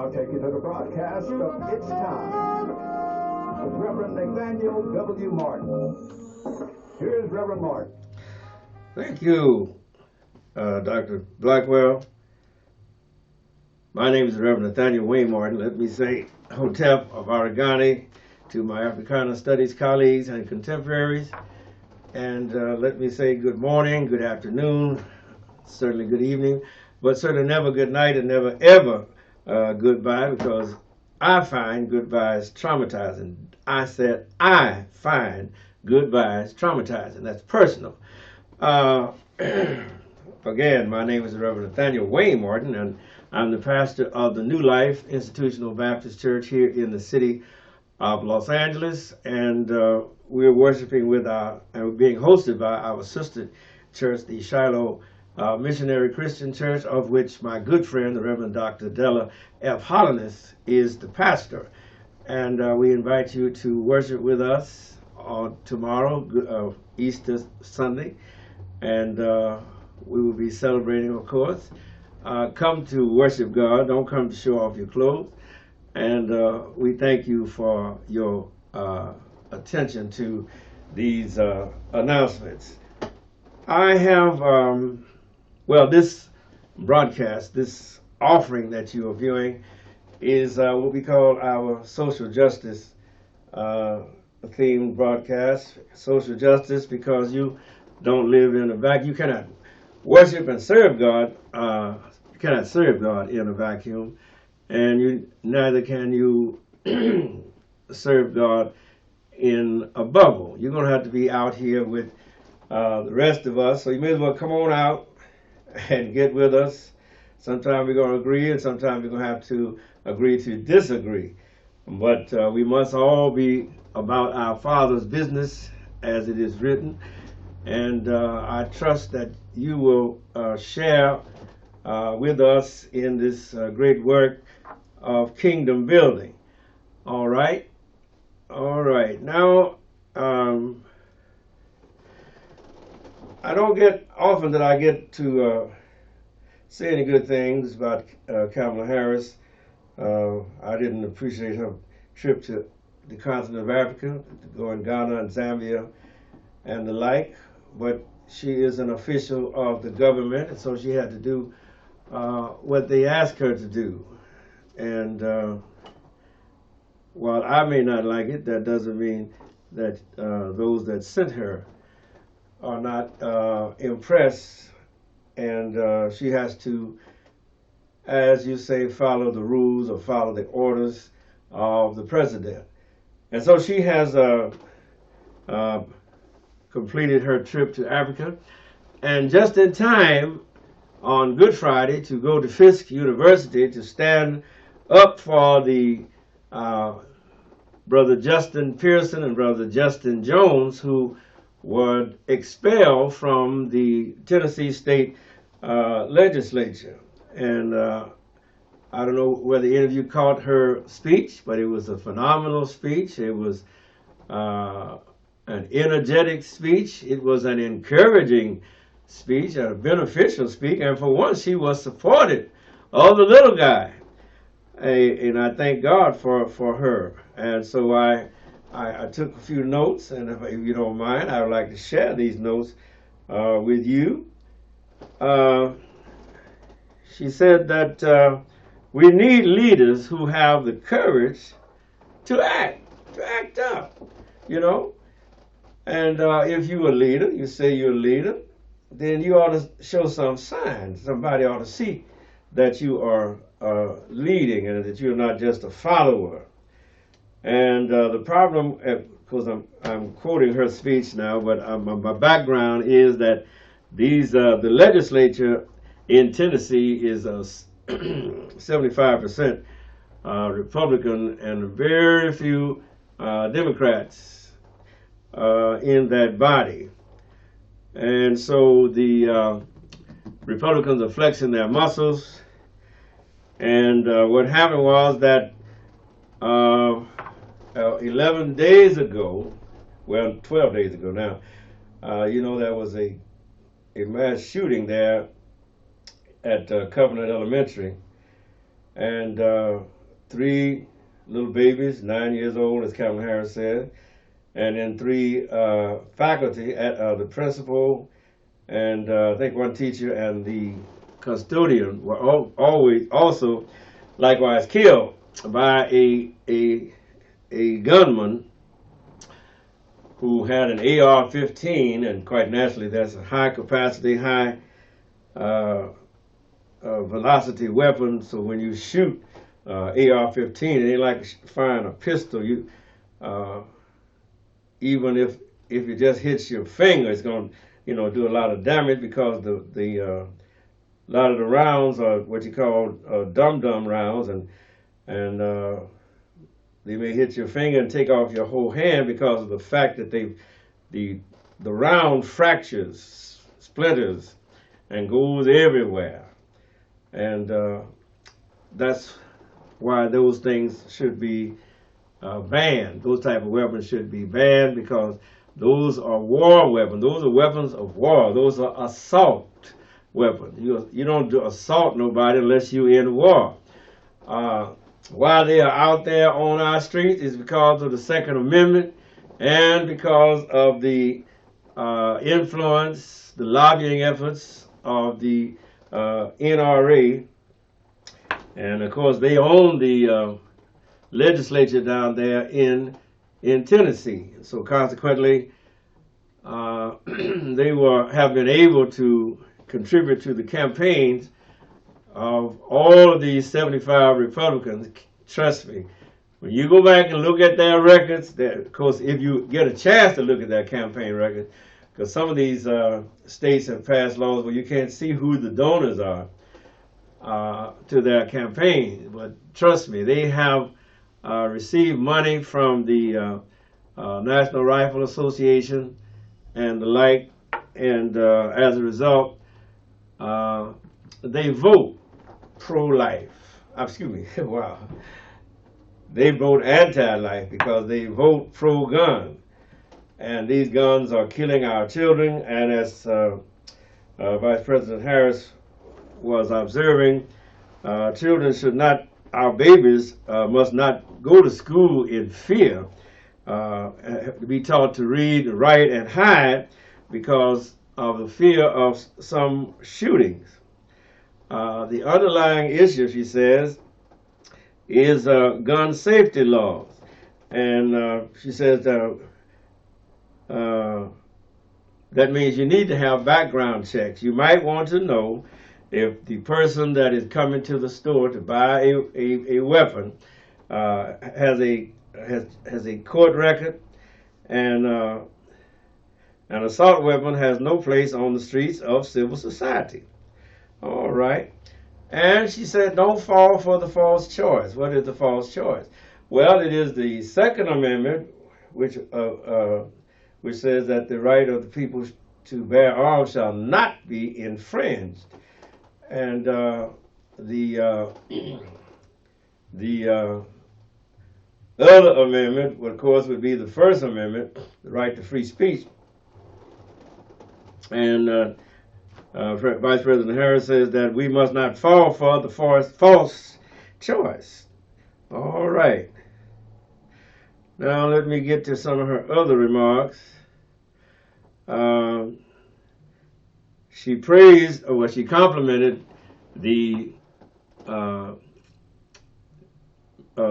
now take you to the broadcast of It's Time with Reverend Nathaniel W. Martin. Here's Reverend Martin. Thank you, Dr. Blackwell. My name is Reverend Nathaniel W. Martin. Let me say Hotep of Aragani to my Africana Studies colleagues and contemporaries. And let me say good morning, good afternoon, certainly good evening, but certainly never good night and never ever goodbye, because I find goodbyes traumatizing. I said I find goodbyes traumatizing. That's personal. Again, my name is Reverend Nathaniel W. Martin, and I'm the pastor of the New Life Institutional Baptist Church here in the city of Los Angeles, and we're worshiping with and being hosted by our sister church, the Shiloh Missionary Christian Church, of which my good friend, the Reverend Dr. Della F. Hollis, is the pastor. And we invite you to worship with us on tomorrow, Easter Sunday, and we will be celebrating, of course. Come to worship God. Don't come to show off your clothes. And we thank you for your attention to these announcements. I have, this broadcast, this offering that you are viewing is what we call our social justice themed broadcast. Social justice, because you don't live in a vacuum. You cannot worship and serve God. You cannot serve God in a vacuum. And neither can you serve God in a bubble. You're going to have to be out here with the rest of us. So you may as well come on out and get with us. Sometimes we're going to agree, and sometimes we're going to have to agree to disagree. But we must all be about our Father's business, as it is written. And I trust that you will share with us in this great work of kingdom building. All right. Now, I don't get often that I get to say any good things about Kamala Harris. I didn't appreciate her trip to the continent of Africa, to go in Ghana and Zambia and the like, but she is an official of the government, and so she had to do what they asked her to do. And while I may not like it, that doesn't mean that those that sent her are not impressed. And she has to, as you say, follow the rules or follow the orders of the president. And so she has completed her trip to Africa, and just in time on Good Friday to go to Fisk University to stand up for the Brother Justin Pearson and Brother Justin Jones, who were expelled from the Tennessee State Legislature. And I don't know whether any of you caught her speech, but it was a phenomenal speech. It was an energetic speech. It was an encouraging speech, a beneficial speech, and for once she was supported of the little guy. And I thank God for her. And so I took a few notes, and if you don't mind, I would like to share these notes with you. She said that we need leaders who have the courage to act up, you know. And if you're a leader, you say you're a leader, then you ought to show some signs. Somebody ought to see that you are leading and that you're not just a follower. And the problem, because I'm quoting her speech now, but my background is that the legislature in Tennessee is 75% Republican and very few Democrats in that body. And so the Republicans are flexing their muscles. And what happened was that 11 days ago, well, 12 days ago now, there was a mass shooting there at Covenant Elementary. And 3 little babies, 9 years old, as Captain Harris said, and then 3 faculty, the principal, and I think 1 teacher and the custodian were always also likewise killed by a gunman who had an AR-15, and quite naturally that's a high capacity, high velocity weapon. So when you shoot AR-15, it ain't like firing a pistol. You even if it just hits your finger, it's going to do a lot of damage, because the a lot of the rounds are what you call dum-dum rounds, and they may hit your finger and take off your whole hand because of the fact that the round fractures, splinters, and goes everywhere. And that's why those things should be banned. Those type of weapons should be banned, because those are war weapons. Those are weapons of war. Those are assault weapons. You don't assault nobody unless you're in war. Why they are out there on our streets is because of the Second Amendment, and because of the influence, the lobbying efforts of the NRA. And of course they own the legislature down there in Tennessee. So consequently, they have been able to contribute to the campaigns of all of these 75 Republicans. Trust me, when you go back and look at their records, of course, if you get a chance to look at their campaign records, because some of these states have passed laws where you can't see who the donors are to their campaign. But trust me, they have received money from the National Rifle Association and the like, and as a result, they vote pro-life. Excuse me, wow. They vote anti-life because they vote pro-gun. And these guns are killing our children, and as Vice President Harris was observing, children should not, our babies must not go to school in fear, to be taught to read, write, and hide because of the fear of some shootings. The underlying issue, she says, is gun safety laws. And she says that means you need to have background checks. You might want to know if the person that is coming to the store to buy a weapon has a court record, and an assault weapon has no place on the streets of civil society. All right. And she said, don't fall for the false choice. What is the false choice? Well, it is the Second Amendment, which says that the right of the people to bear arms shall not be infringed. And the other amendment, of course, would be the First Amendment, the right to free speech. And Vice President Harris says that we must not fall for the false choice. All right. Now let me get to some of her other remarks. She praised, or she complimented the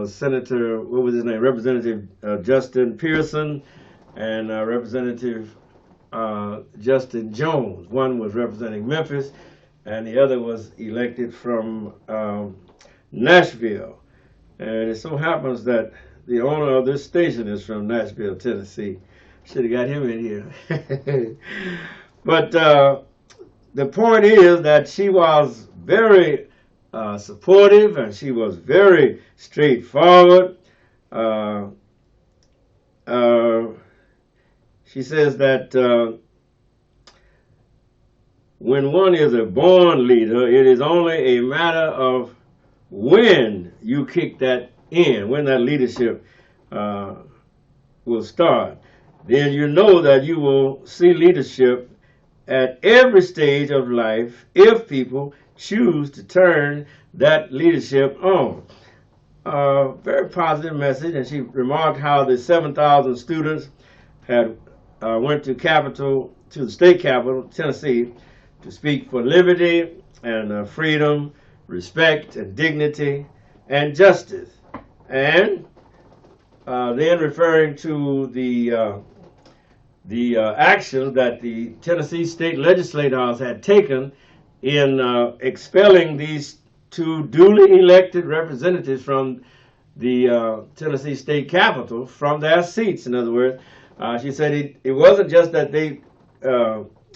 Senator, what was his name, Representative Justin Pearson, and Representative Justin Jones. One was representing Memphis, and the other was elected from Nashville. And it so happens that the owner of this station is from Nashville, Tennessee. Should have got him in here. But the point is that she was very supportive, and she was very straightforward. She says that when one is a born leader, it is only a matter of when you kick that in, when that leadership will start. Then you know that you will see leadership at every stage of life if people choose to turn that leadership on. a very positive message, and she remarked how the 7,000 students had went to the state capital, Tennessee, to speak for liberty and freedom, respect and dignity and justice. And then referring to the actions that the Tennessee state legislators had taken in expelling these two duly elected representatives from the Tennessee state capitol from their seats. In other words, she said it wasn't just that they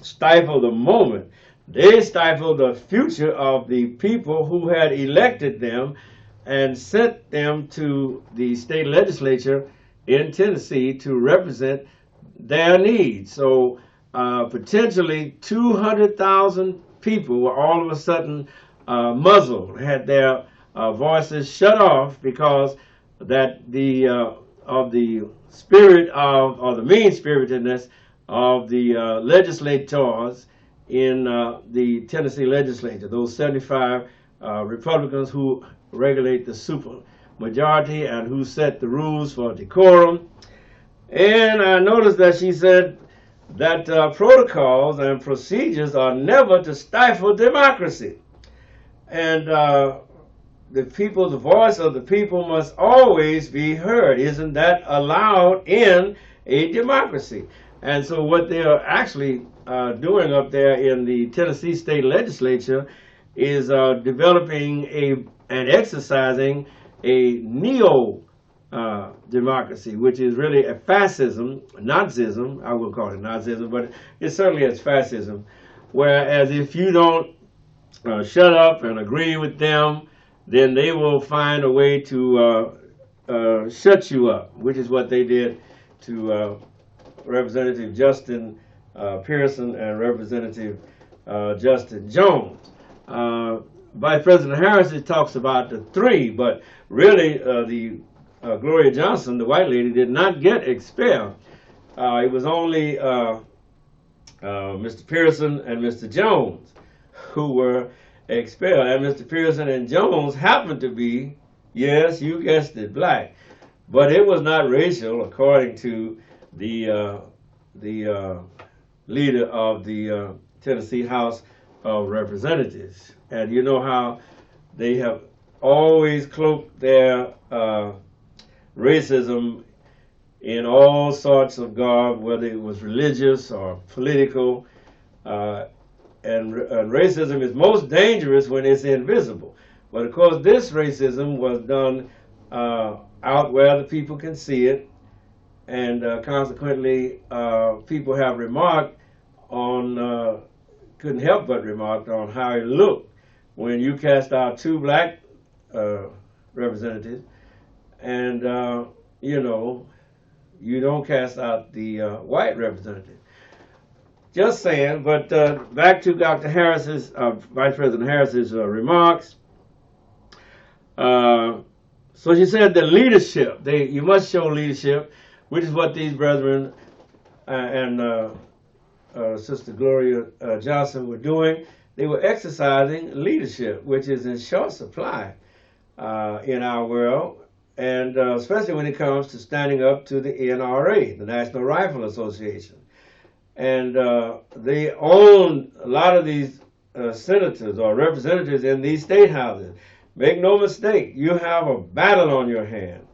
stifled the moment, they stifled the future of the people who had elected them and sent them to the state legislature in Tennessee to represent their needs. So potentially 200,000 people were all of a sudden muzzled, had their voices shut off because that of the spirit of, or the mean-spiritedness of the legislators in the Tennessee legislature, those 75 Republicans who regulate the super majority and who set the rules for decorum. And I noticed that she said that protocols and procedures are never to stifle democracy. And the voice of the people must always be heard. Isn't that allowed in a democracy? And so what they are actually doing up there in the Tennessee state legislature is developing and exercising a neo-democracy, which is really a fascism, Nazism. I will call it Nazism, but it certainly is fascism. Whereas if you don't shut up and agree with them, then they will find a way to shut you up, which is what they did to Representative Justin Pearson and Representative Justin Jones. Vice President Harris talks about the three, but really the Gloria Johnson, the white lady, did not get expelled. It was only Mr. Pearson and Mr. Jones who were expelled. And Mr. Pearson and Jones happened to be, yes, you guessed it, black. But it was not racial, according to the leader of the Tennessee House of Representatives. And you know how they have always cloaked their racism in all sorts of garb, whether it was religious or political. And racism is most dangerous when it's invisible. But of course, this racism was done out where the people can see it. And consequently, people have remarked on, couldn't help but remark on how it looked when you cast out two black representatives, and you know, you don't cast out the white representative. Just saying. But back to Dr. Harris's, Vice President Harris's remarks. So she said that leadership, you must show leadership, which is what these brethren and Sister Gloria Johnson were doing. They were exercising leadership, which is in short supply in our world, and especially when it comes to standing up to the NRA, the National Rifle Association. And they own a lot of these senators or representatives in these state houses. Make no mistake, you have a battle on your hand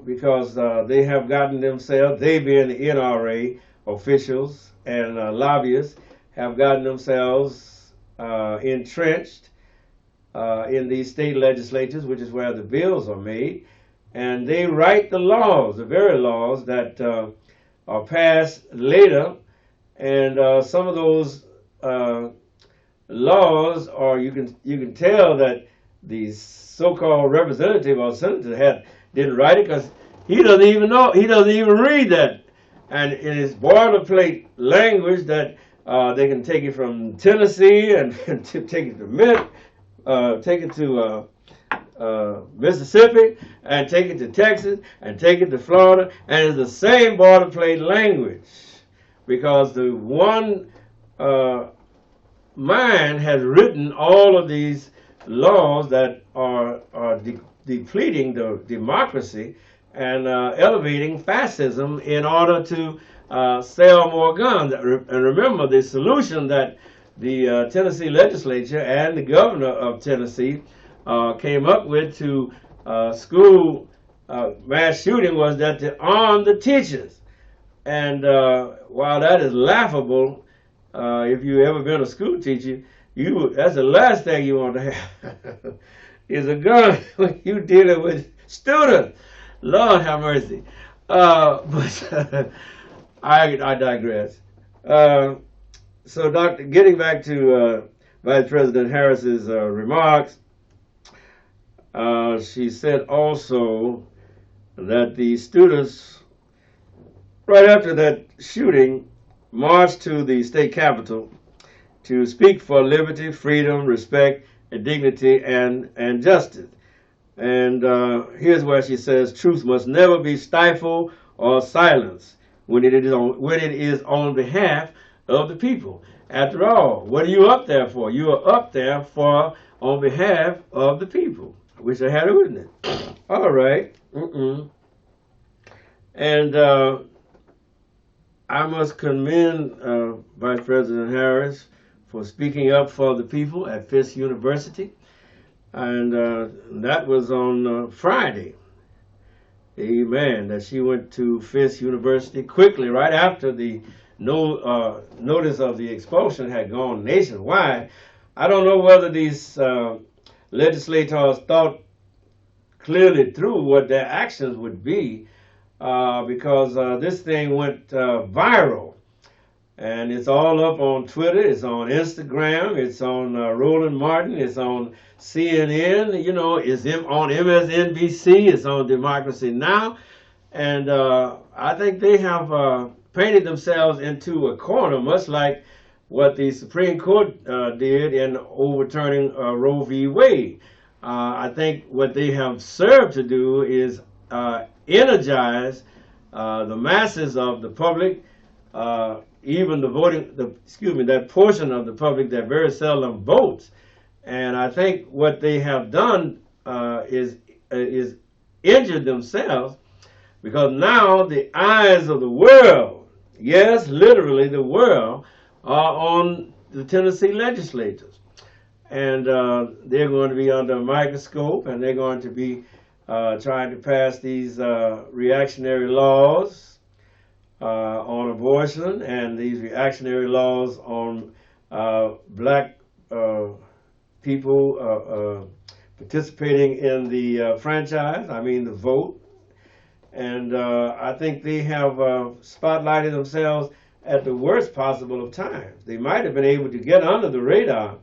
because they have gotten themselves, they being the NRA officials and lobbyists, have gotten themselves entrenched in these state legislatures, which is where the bills are made. And they write the laws, the very laws that are passed later. And some of those laws, or you can tell that the so-called representative or senator didn't write it because he doesn't even know, he doesn't even read that. And in his boilerplate language that they can take it from Tennessee and take it to Mississippi, and take it to Texas, and take it to Florida, and it's the same boilerplate language, because the one mind has written all of these laws that are depleting the democracy and elevating fascism in order to sell more guns. And remember, the solution that the Tennessee legislature and the governor of Tennessee came up with to school mass shooting was that to arm the teachers. And while that is laughable, if you've ever been a school teacher, that's the last thing you want to have is a gun when you're dealing with students. Lord have mercy. But I digress. So, getting back to Vice President Harris's remarks, she said also that the students, right after that shooting, marched to the state capitol to speak for liberty, freedom, respect, and dignity, and justice. And here's where she says, truth must never be stifled or silenced when it is on behalf of the people. After all, what are you up there for? You are up there on behalf of the people. I wish I had it with it. All right. And I must commend Vice President Harris for speaking up for the people at Fisk University. And that was on Friday. Amen. That she went to Fisk University quickly, right after the notice of the expulsion had gone nationwide. I don't know whether these legislators thought clearly through what their actions would be, because this thing went viral. And it's all up on Twitter, it's on Instagram, it's on Roland Martin, it's on CNN, you know, it's on MSNBC, it's on Democracy Now! And I think they have painted themselves into a corner, much like what the Supreme Court did in overturning Roe v. Wade. I think what they have served to do is energize the masses of the public, even that portion of the public that very seldom votes. And I think what they have done is injured themselves, because now the eyes of the world, yes, literally the world, are on the Tennessee legislators. And they're going to be under a microscope, and they're going to be trying to pass these reactionary laws on abortion, and these reactionary laws on black people participating in the franchise, the vote. And I think they have spotlighted themselves at the worst possible of times. They might have been able to get under the radar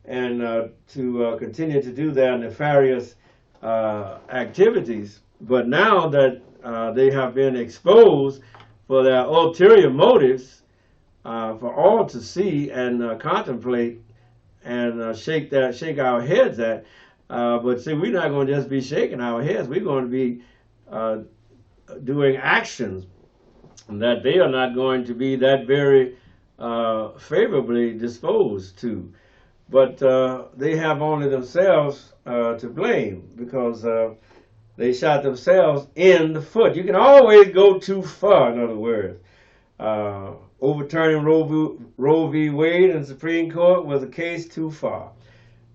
and to continue to do their nefarious activities. But now that they have been exposed for their ulterior motives for all to see and contemplate and shake our heads at. But see, we're not going to just be shaking our heads. We're going to be doing actions that they are not going to be that very favorably disposed to. But they have only themselves to blame, because they shot themselves in the foot. You can always go too far, in other words. Overturning Roe v. Wade in the Supreme Court was a case too far.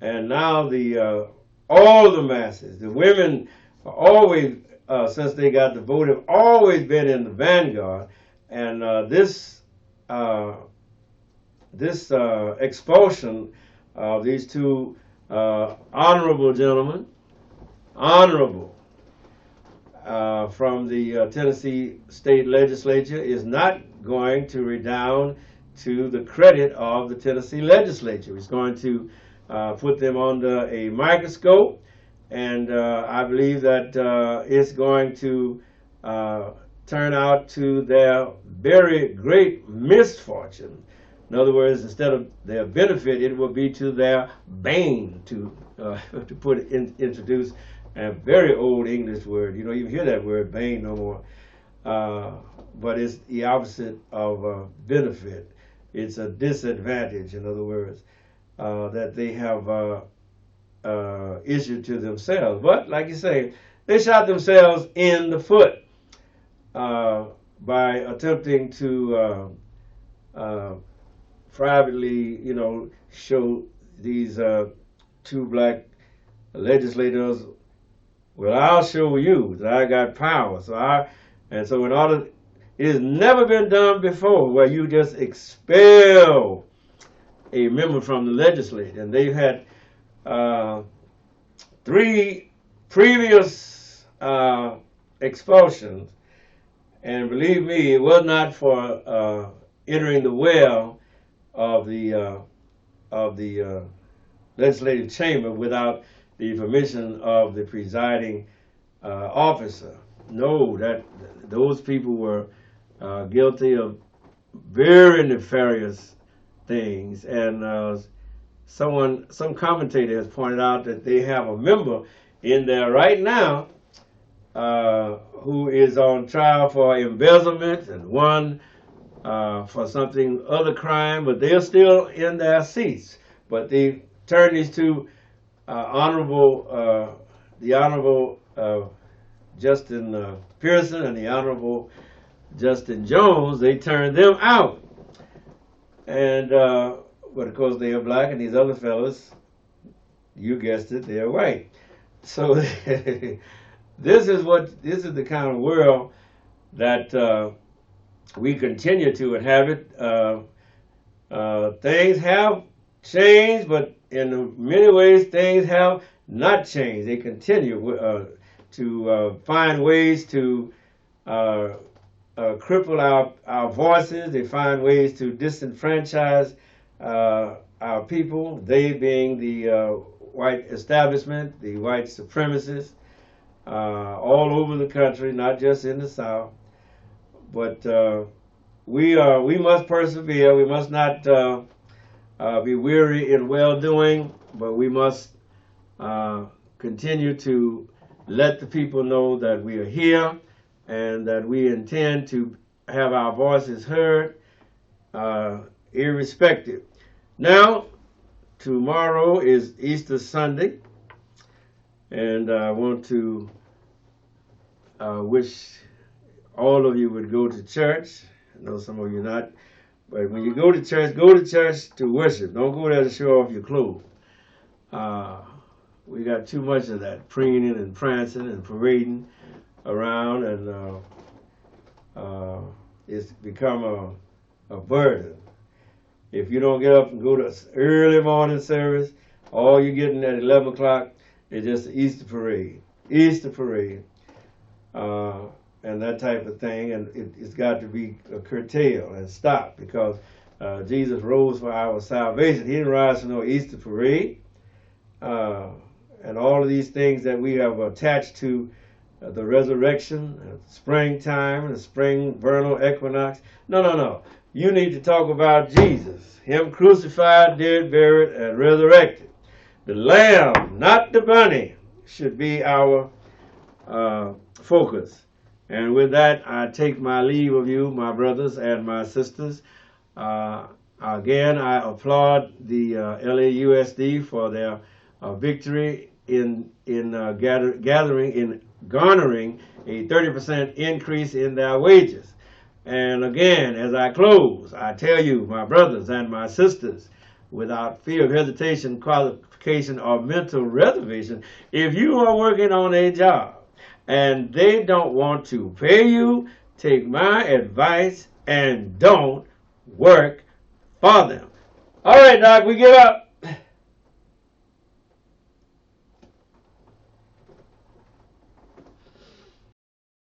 And now all the masses, the women, are always, since they got the vote, have always been in the vanguard. And this expulsion of these two honorable gentlemen, from the Tennessee State Legislature, is not going to redound to the credit of the Tennessee Legislature. It's going to put them under a microscope, and I believe that it's going to turn out to their very great misfortune. In other words, instead of their benefit, it will be to their bane, to introduce a very old English word. You don't even hear that word, bane, no more. But it's the opposite of benefit. It's a disadvantage, in other words, that they have issue to themselves. But like you say, they shot themselves in the foot by attempting to privately, show these two black legislators, well, I'll show you that I got power. So in order, it has never been done before where you just expel a member from the legislature. And they've had 3 previous expulsions, and believe me, it was not for entering the well of the legislative chamber without the permission of the presiding officer. No, those people were guilty of very nefarious things, and some commentator has pointed out that they have a member in there right now who is on trial for embezzlement and one for something other crime, but they're still in their seats. But they turned these two the Honorable Justin Pearson and the Honorable Justin Jones, they turned them out. And but of course they are black, and these other fellas, you guessed it, they're white. So this is the kind of world that we continue to inhabit. Things have changed, but in many ways things have not changed. They continue to find ways to cripple our voices. They find ways to disenfranchise our people, they being the white establishment, the white supremacists, all over the country, not just in the South. But we must persevere. We must not be weary in well-doing, but we must continue to let the people know that we are here and that we intend to have our voices heard, irrespective. Now, tomorrow is Easter Sunday, and I want to wish all of you would go to church. I know some of you not, but when you go to church to worship. Don't go there to show off your clothes. We got too much of that preening and prancing and parading around, and it's become a burden. If you don't get up and go to early morning service, all you're getting at 11 o'clock is just the Easter parade, and that type of thing, and it's got to be curtailed and stopped, because Jesus rose for our salvation. He didn't rise for no Easter parade, and all of these things that we have attached to the resurrection, springtime, and the spring vernal equinox. No. You need to talk about Jesus, him crucified, dead, buried, and resurrected. The lamb, not the bunny, should be our focus. And with that, I take my leave of you, my brothers and my sisters. Again, I applaud the LAUSD for their victory in garnering a 30% increase in their wages. And again, as I close, I tell you, my brothers and my sisters, without fear of hesitation, qualification, or mental reservation, if you are working on a job and they don't want to pay you, take my advice and don't work for them. All right, Doc, we give up.